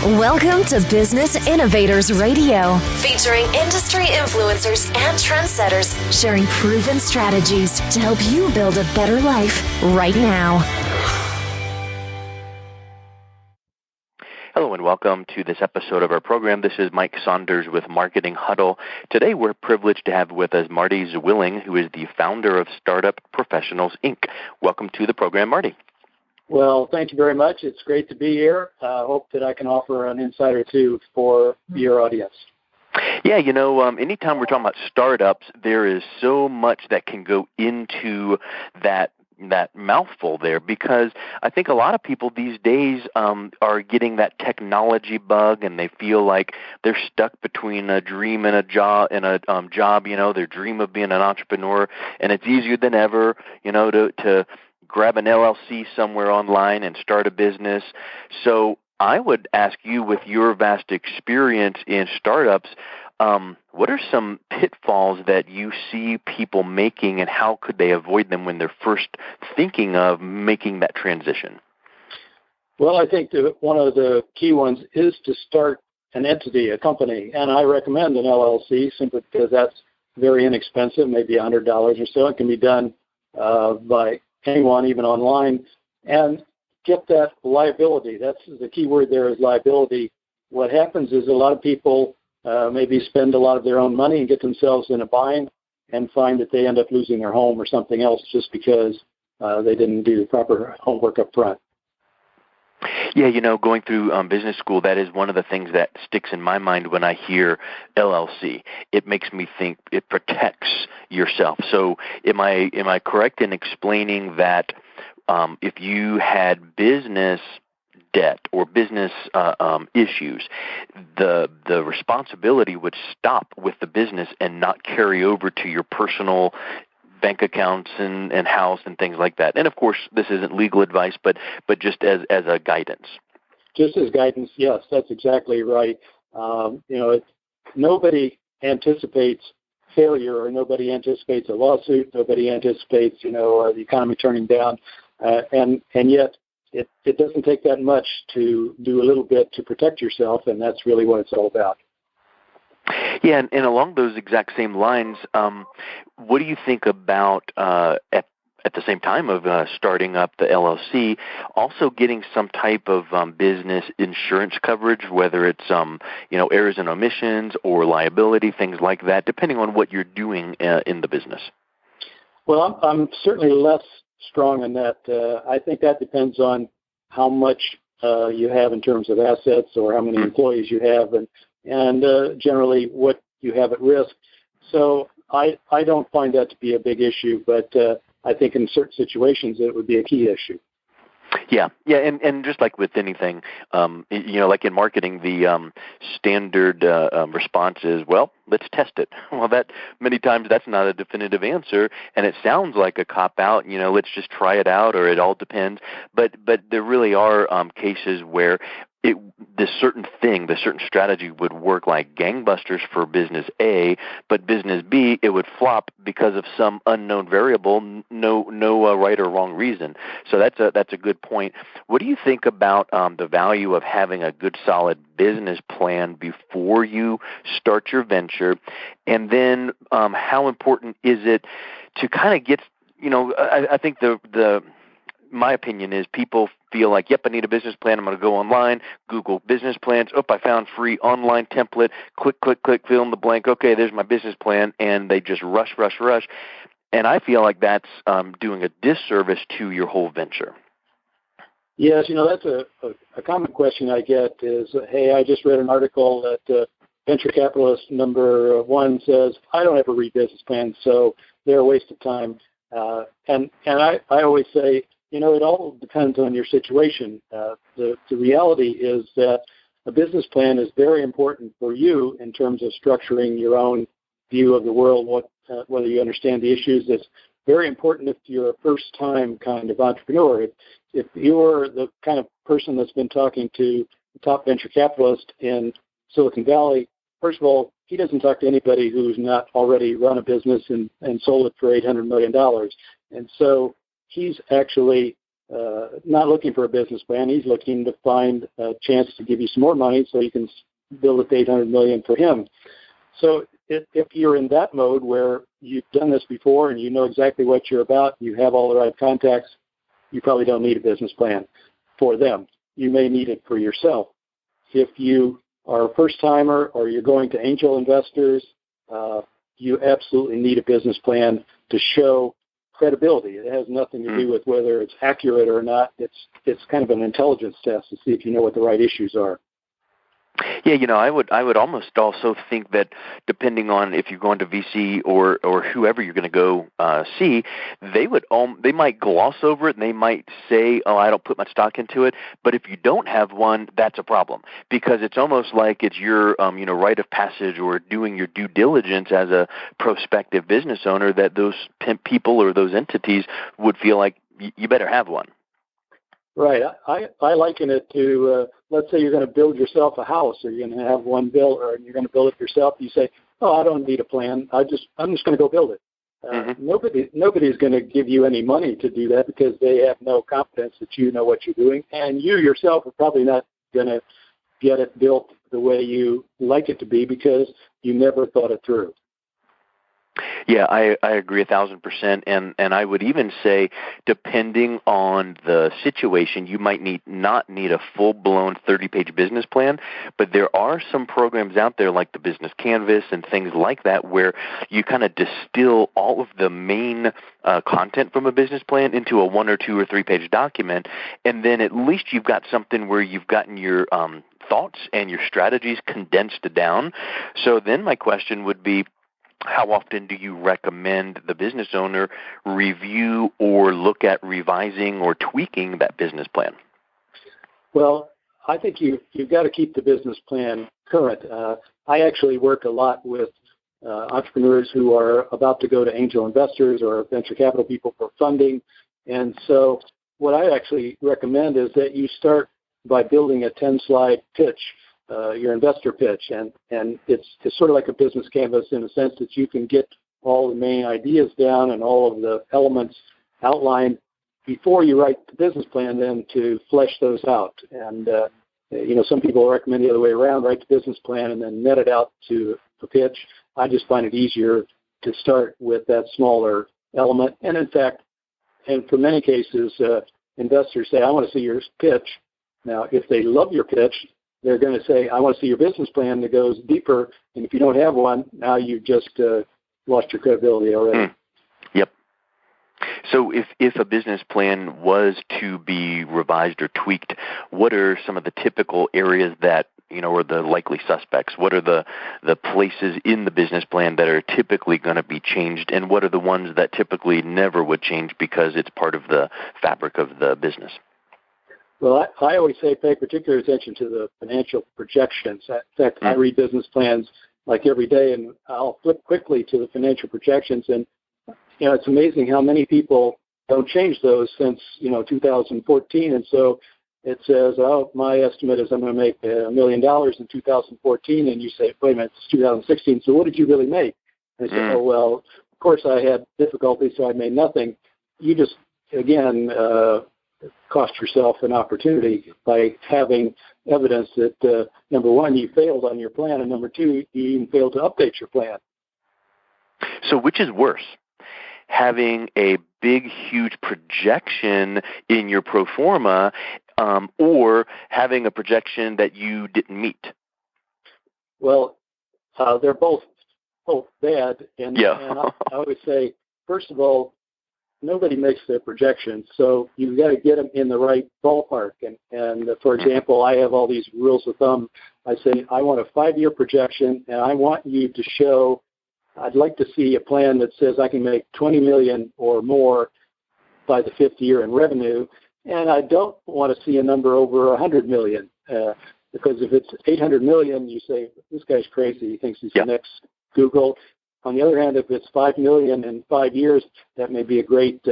Welcome to Business Innovators Radio, featuring industry influencers and trendsetters sharing proven strategies to help you build a better life right now. Hello and welcome to this episode of our program. This is Mike Saunders with Marketing Huddle. Today we're privileged to have with us Marty Zwilling, who is the founder of Startup Professionals, Inc. Welcome to the program, Marty. Well, thank you very much. It's great to be here. I hope that I can offer an insight or two for your audience. Yeah, anytime we're talking about startups, there is so much that can go into that mouthful there, because I think a lot of people these days are getting that technology bug, and they feel like they're stuck between a dream and a job. Their dream of being an entrepreneur, and it's easier than ever, to grab an LLC somewhere online and start a business. So I would ask you, with your vast experience in startups, what are some pitfalls that you see people making, and how could they avoid them when they're first thinking of making that transition? Well, I think that one of the key ones is to start an entity, a company, and I recommend an LLC simply because that's very inexpensive, maybe $100 or so. It can be done by anyone, even online, and get that liability. That's the key word there, is liability. What happens is a lot of people maybe spend a lot of their own money and get themselves in a bind and find that they end up losing their home or something else just because they didn't do the proper homework up front. Yeah, going through business school, that is one of the things that sticks in my mind when I hear LLC. It makes me think it protects yourself. So am I correct in explaining that if you had business debt or business issues, the responsibility would stop with the business and not carry over to your personal bank accounts and house and things like that? And of course, this isn't legal advice, but just as a guidance. Just as guidance, yes, that's exactly right. Nobody anticipates failure, or nobody anticipates a lawsuit. Nobody anticipates, the economy turning down, and yet it doesn't take that much to do a little bit to protect yourself, and that's really what it's all about. Yeah, and along those exact same lines, what do you think about at the same time of starting up the LLC, also getting some type of business insurance coverage, whether it's errors and omissions or liability, things like that, depending on what you're doing in the business? Well, I'm certainly less strong in that. I think that depends on how much you have in terms of assets, or how many employees you have, and generally what you have at risk. So I don't find that to be a big issue, but I think in certain situations it would be a key issue. Yeah, and just like with anything, like in marketing, the standard response is, well, let's test it. Well, that many times that's not a definitive answer, and it sounds like a cop-out, let's just try it out, or it all depends. But there really are cases where this certain strategy would work like gangbusters for business A, but business B, it would flop because of some unknown variable, no right or wrong reason. So that's a good point. What do you think about the value of having a good, solid business plan before you start your venture? And then how important is it to kind of get, I think my opinion is people feel like, yep, I need a business plan. I'm going to go online, Google business plans. Oh, I found free online template. Click, fill in the blank. Okay, there's my business plan. And they just rush. And I feel like that's doing a disservice to your whole venture. Yes, that's a common question I get is, hey, I just read an article that venture capitalist number one says, I don't ever read business plans, so they're a waste of time. And I always say, it all depends on your situation. The reality is that a business plan is very important for you in terms of structuring your own view of the world, whether you understand the issues. It's very important if you're a first-time kind of entrepreneur. If you're the kind of person that's been talking to the top venture capitalist in Silicon Valley, first of all, he doesn't talk to anybody who's not already run a business and sold it for $800 million. And so he's actually not looking for a business plan. He's looking to find a chance to give you some more money so you can build it to $800 million for him. So if you're in that mode where you've done this before and you know exactly what you're about, you have all the right contacts, you probably don't need a business plan for them. You may need it for yourself. If you are a first-timer or you're going to angel investors, you absolutely need a business plan to show credibility. It has nothing to do with whether it's accurate or not. It's kind of an intelligence test to see if you know what the right issues are. Yeah, I would almost also think that depending on if you're going to VC or whoever you're going to go see, they might gloss over it and they might say, "Oh, I don't put much stock into it." But if you don't have one, that's a problem because it's almost like it's your rite of passage or doing your due diligence as a prospective business owner that those people or those entities would feel like you better have one. Right. I liken it to, let's say you're going to build yourself a house or you're going to have one built or you're going to build it yourself. You say, "Oh, I don't need a plan. I'm just going to go build it." Nobody's going to give you any money to do that because they have no confidence that you know what you're doing. And you yourself are probably not going to get it built the way you like it to be because you never thought it through. Yeah, I agree 1,000%, and I would even say, depending on the situation, you might not need a full-blown 30-page business plan, but there are some programs out there like the Business Canvas and things like that where you kind of distill all of the main content from a business plan into a 1 or 2 or 3-page document, and then at least you've got something where you've gotten your thoughts and your strategies condensed down. So then my question would be, how often do you recommend the business owner review or look at revising or tweaking that business plan? Well, I think you've got to keep the business plan current. I actually work a lot with entrepreneurs who are about to go to angel investors or venture capital people for funding. And so what I actually recommend is that you start by building a 10-slide pitch, your investor pitch, and it's sort of like a business canvas in a sense that you can get all the main ideas down and all of the elements outlined before you write the business plan, then to flesh those out. And some people recommend the other way around, write the business plan and then net it out to a pitch. I just find it easier to start with that smaller element. And in fact, and for many cases, investors say, "I want to see your pitch." Now, if they love your pitch, they're going to say, "I want to see your business plan that goes deeper." And if you don't have one, now you've just lost your credibility already. Yep. So if a business plan was to be revised or tweaked, what are some of the typical areas that, are the likely suspects? What are the places in the business plan that are typically going to be changed? And what are the ones that typically never would change because it's part of the fabric of the business? Well, I always say pay particular attention to the financial projections. In fact, I read business plans like every day, and I'll flip quickly to the financial projections. And, it's amazing how many people don't change those since, 2014. And so it says, "Oh, my estimate is I'm going to make $1 million in 2014. And you say, "Wait a minute, it's 2016. So what did you really make?" And I say, "Oh, well, of course I had difficulty, so I made nothing." You just, again, cost yourself an opportunity by having evidence that, number one, you failed on your plan, and number two, you even failed to update your plan. So which is worse? Having a big, huge projection in your pro forma or having a projection that you didn't meet? Well, they're both bad. And I would say, first of all, nobody makes their projections, so you've got to get them in the right ballpark. And for example, I have all these rules of thumb. I say, I want a 5-year projection, and I want you to show, I'd like to see a plan that says I can make $20 million or more by the 5th year in revenue, and I don't want to see a number over $100 million, because if it's $800 million, you say, this guy's crazy. He thinks he's the next Google. On the other hand, if it's $5 million in 5 years, that may be a great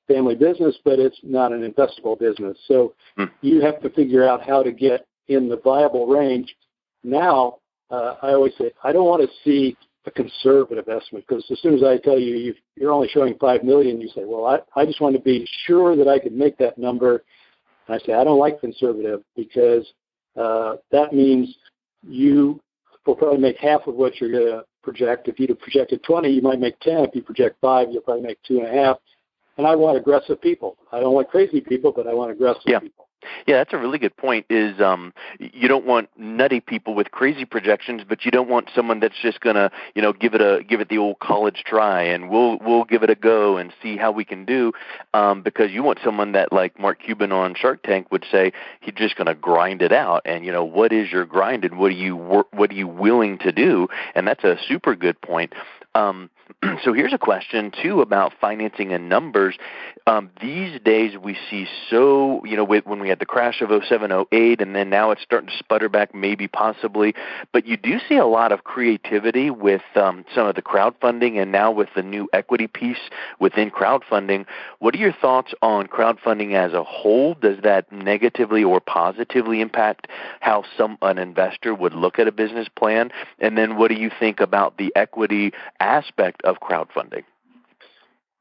family business, but it's not an investable business. So you have to figure out how to get in the viable range. Now, I always say, I don't want to see a conservative estimate, because as soon as I tell you you're only showing $5 million, you say, well, I just want to be sure that I can make that number. And I say, I don't like conservative, because that means you will probably make half of what you're going to project. If you'd projected 20, you might make 10. If you project 5, you'll probably make 2.5. And I want aggressive people. I don't want crazy people, but I want aggressive people. Yeah, that's a really good point. Is you don't want nutty people with crazy projections, but you don't want someone that's just gonna, give it the old college try, and we'll give it a go and see how we can do. Because you want someone that, like Mark Cuban on Shark Tank would say, he's just gonna grind it out. And what is your grind, and what are you willing to do? And that's a super good point. So here's a question, too, about financing and numbers. These days we see when we had the crash of 07, 08, and then now it's starting to sputter back, maybe possibly. But you do see a lot of creativity with some of the crowdfunding, and now with the new equity piece within crowdfunding. What are your thoughts on crowdfunding as a whole? Does that negatively or positively impact how an investor would look at a business plan? And then what do you think about the equity aspect of crowdfunding?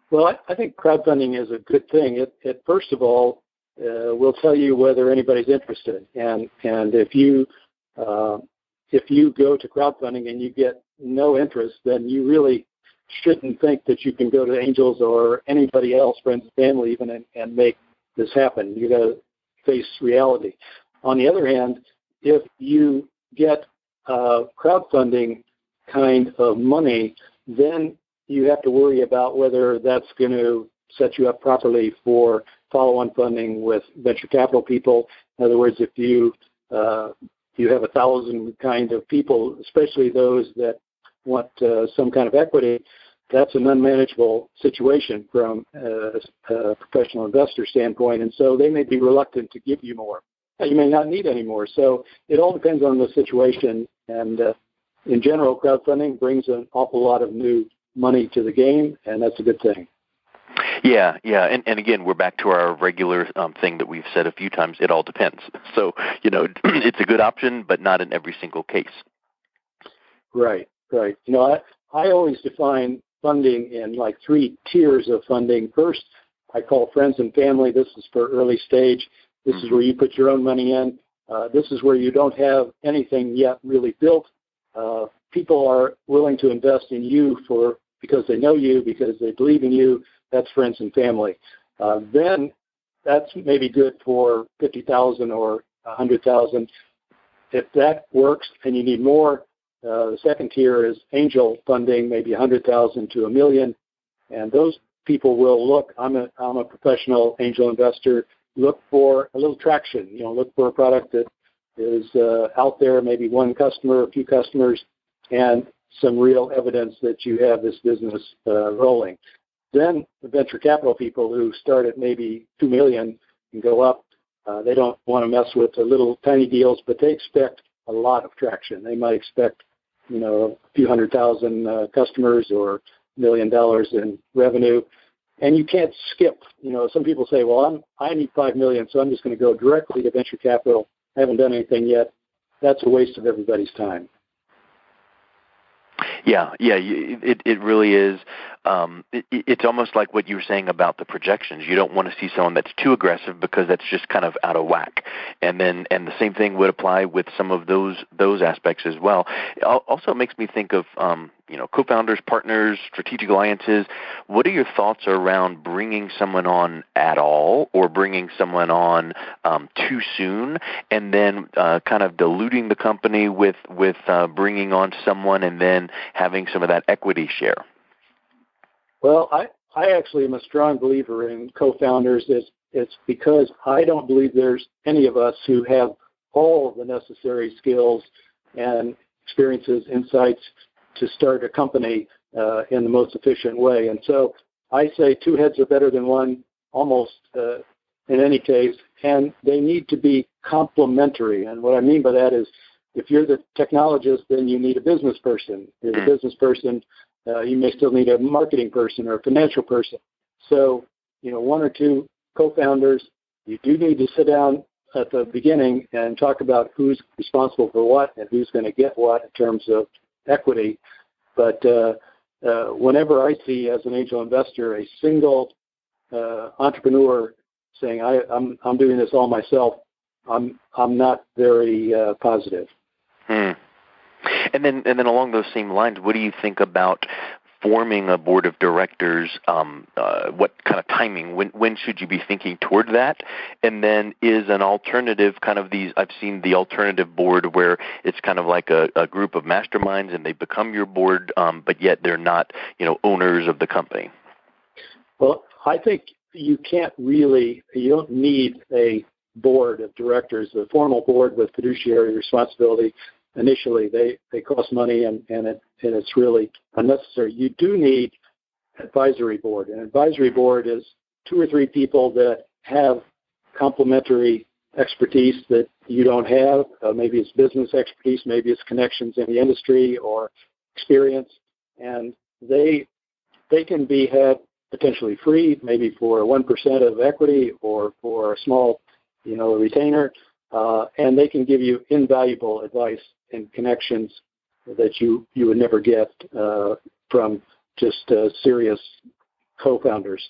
Well, I think crowdfunding is a good thing. It first of all will tell you whether anybody's interested, and if you go to crowdfunding and you get no interest, then you really shouldn't think that you can go to angels or anybody else, friends and family even, and make this happen. You got to face reality. On the other hand, if you get crowdfunding kind of money, then you have to worry about whether that's going to set you up properly for follow-on funding with venture capital people. In other words, if you have 1,000 kind of people, especially those that want some kind of equity, that's an unmanageable situation from a professional investor standpoint, and so they may be reluctant to give you more. You may not need any more. So it all depends on the situation, and in general, crowdfunding brings an awful lot of new money to the game, and that's a good thing. Yeah, and again, we're back to our regular thing that we've said a few times. It all depends. So, it's a good option, but not in every single case. Right. I always define funding in like 3 tiers of funding. First, I call friends and family. This is for early stage. This is where you put your own money in. This is where you don't have anything yet really built. People are willing to invest in you because they know you, because they believe in you. That's friends and family. Then that's maybe good for 50,000 or 100,000. If that works and you need more, the second tier is angel funding, maybe 100,000 to $1 million, and those people will look. I'm a professional angel investor. Look for a little traction. Look for a product that is out there, maybe one customer, a few customers, and some real evidence that you have this business rolling. Then the venture capital people who start at maybe $2 million and go up, they don't want to mess with the little tiny deals, but they expect a lot of traction. They might expect, a few 100,000 customers or $1 million in revenue. And you can't skip. Some people say, well, I need $5 million, so I'm just going to go directly to venture capital. I haven't done anything yet. That's a waste of everybody's time. Yeah, it really is. It's almost like what you were saying about the projections. You don't want to see someone that's too aggressive, because that's just kind of out of whack. And the same thing would apply with some of those aspects as well. It also makes me think of co-founders, partners, strategic alliances. What are your thoughts around bringing someone on at all, or bringing someone on too soon, and then kind of diluting the company with bringing on someone and then having some of that equity share? Well, I actually am a strong believer in co-founders. It's because I don't believe there's any of us who have all of the necessary skills and experiences, insights to start a company in the most efficient way. And so I say 2 heads are better than one, almost in any case, and they need to be complementary. And what I mean by that is, if you're the technologist, then you need a business person. If you're a business person, you may still need a marketing person or a financial person. So, 1 or 2 co-founders, you do need to sit down at the beginning and talk about who's responsible for what and who's going to get what in terms of equity. But whenever I see, as an angel investor, a single entrepreneur saying, I'm doing this all myself, I'm not very positive. And then along those same lines, what do you think about forming a board of directors? What kind of timing? When should you be thinking toward that? And then is an alternative kind of these? I've seen the alternative board where it's kind of like a group of masterminds and they become your board, but yet they're not, owners of the company. Well, I think you don't need a board of directors, a formal board with fiduciary responsibility. Initially, they cost money, and it's really unnecessary. You do need advisory board. An advisory board is 2 or 3 people that have complementary expertise that you don't have. Maybe it's business expertise, maybe it's connections in the industry or experience, and they can be had potentially free, maybe for 1% of equity or for a small, retainer, and they can give you invaluable advice and connections that you would never get from just serious co-founders.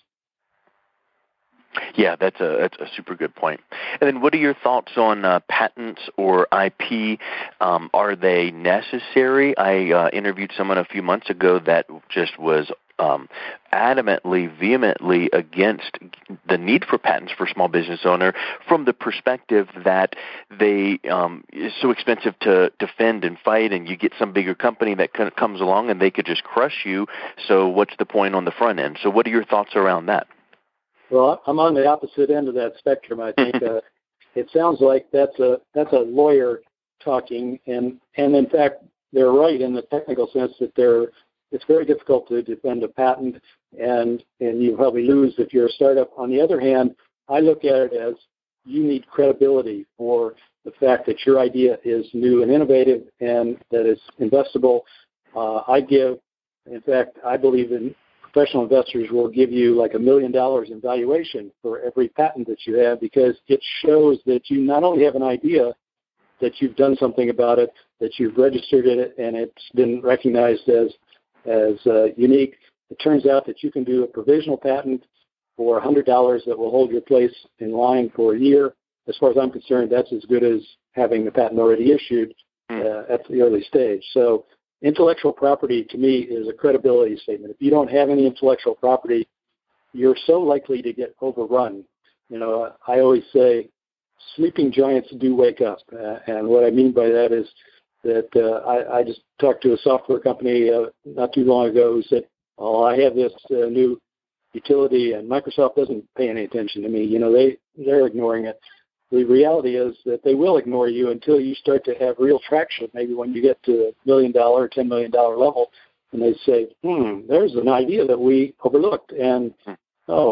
Yeah, that's a super good point. And then what are your thoughts on patents or IP? Are they necessary? I interviewed someone a few months ago that just was adamantly, vehemently against the need for patents for small business owner from the perspective that they it's so expensive to defend and fight, and you get some bigger company that comes along and they could just crush you. So what's the point on the front end? So what are your thoughts around that? Well, I'm on the opposite end of that spectrum. I think it sounds like that's a lawyer talking, and in fact they're right in the technical sense that it's very difficult to defend a patent, and you probably lose if you're a startup. On the other hand, I look at it as you need credibility for the fact that your idea is new and innovative and that it's investable. In fact, I believe in professional investors will give you like $1 million in valuation for every patent that you have, because it shows that you not only have an idea, that you've done something about it, that you've registered it, and it's been recognized as unique. It turns out that you can do a provisional patent for $100 that will hold your place in line for a year. As far as I'm concerned, that's as good as having the patent already issued at the early stage. So intellectual property, to me, is a credibility statement. If you don't have any intellectual property, you're so likely to get overrun. I always say, sleeping giants do wake up. And what I mean by that is that I just talked to a software company not too long ago who said, I have this new utility, and Microsoft doesn't pay any attention to me. They're ignoring it. The reality is that they will ignore you until you start to have real traction, maybe when you get to $1 million, $10 million level, and they say, there's an idea that we overlooked, and,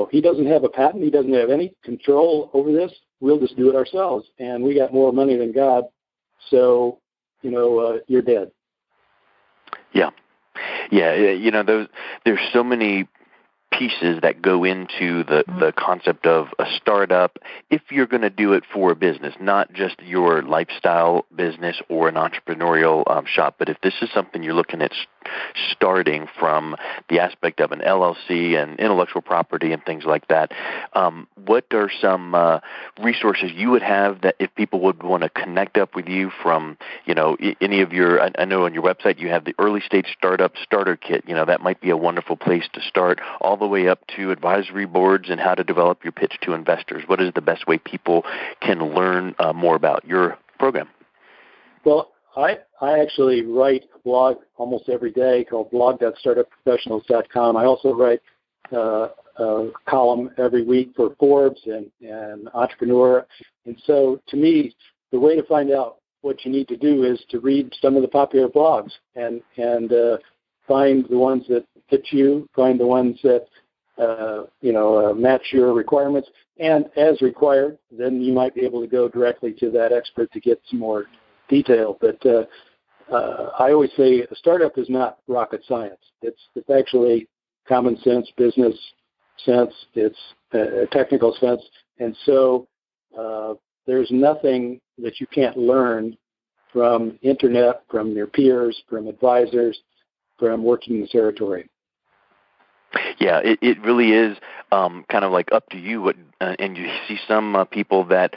he doesn't have a patent, he doesn't have any control over this, we'll just do it ourselves, and we got more money than God, so, you're dead. Yeah. There's so many pieces that go into the concept of a startup if you're going to do it for a business, not just your lifestyle business or an entrepreneurial shop. But if this is something you're looking at starting from the aspect of an LLC and intellectual property and things like that, what are some resources you would have that if people would want to connect up with you from, any of your, I know on your website you have the early stage startup starter kit, that might be a wonderful place to start, all the way up to advisory boards and how to develop your pitch to investors. What is the best way people can learn more about your program? Well, I actually write a blog almost every day called blog.startupprofessionals.com. I also write a column every week for Forbes and Entrepreneur. And so to me, the way to find out what you need to do is to read some of the popular blogs and find the ones that fit you, find the ones that match your requirements, and as required, then you might be able to go directly to that expert to get some more detail. But I always say a startup is not rocket science. It's actually common sense, business sense, it's technical sense, and so there's nothing that you can't learn from internet, from your peers, from advisors, from working in the territory. Yeah, it really is kind of like up to you. And you see some people that,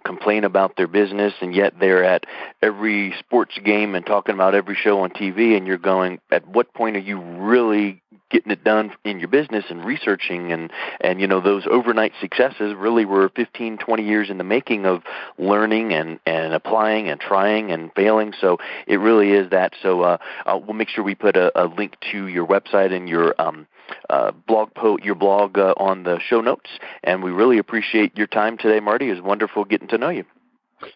complain about their business, and yet they're at every sports game and talking about every show on TV, and you're going, at what point are you really getting it done in your business and researching? And those overnight successes really were 15, 20 years in the making of learning and applying and trying and failing. So it really is that. So we'll make sure we put a link to your website and your blog on the show notes. And we really appreciate your time today, Marty. It was wonderful getting to know you.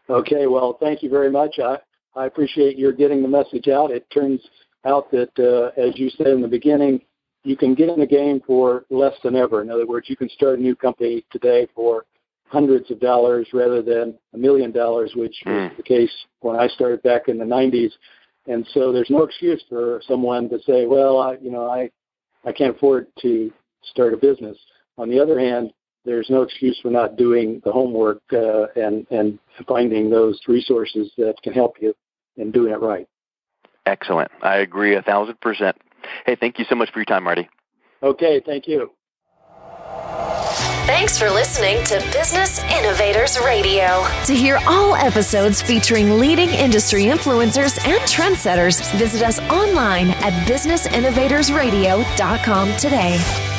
Okay, well, thank you very much. I appreciate your getting the message out. It turns out that, as you said in the beginning, you can get in the game for less than ever. In other words, you can start a new company today for hundreds of dollars rather than $1 million, which was the case when I started back in the 90s. And so there's no excuse for someone to say, well, I can't afford to start a business. On the other hand, there's no excuse for not doing the homework and finding those resources that can help you in doing it right. Excellent. I agree 1,000%. Hey, thank you so much for your time, Marty. Okay, thank you. Thanks for listening to Business Innovators Radio. To hear all episodes featuring leading industry influencers and trendsetters, visit us online at businessinnovatorsradio.com today.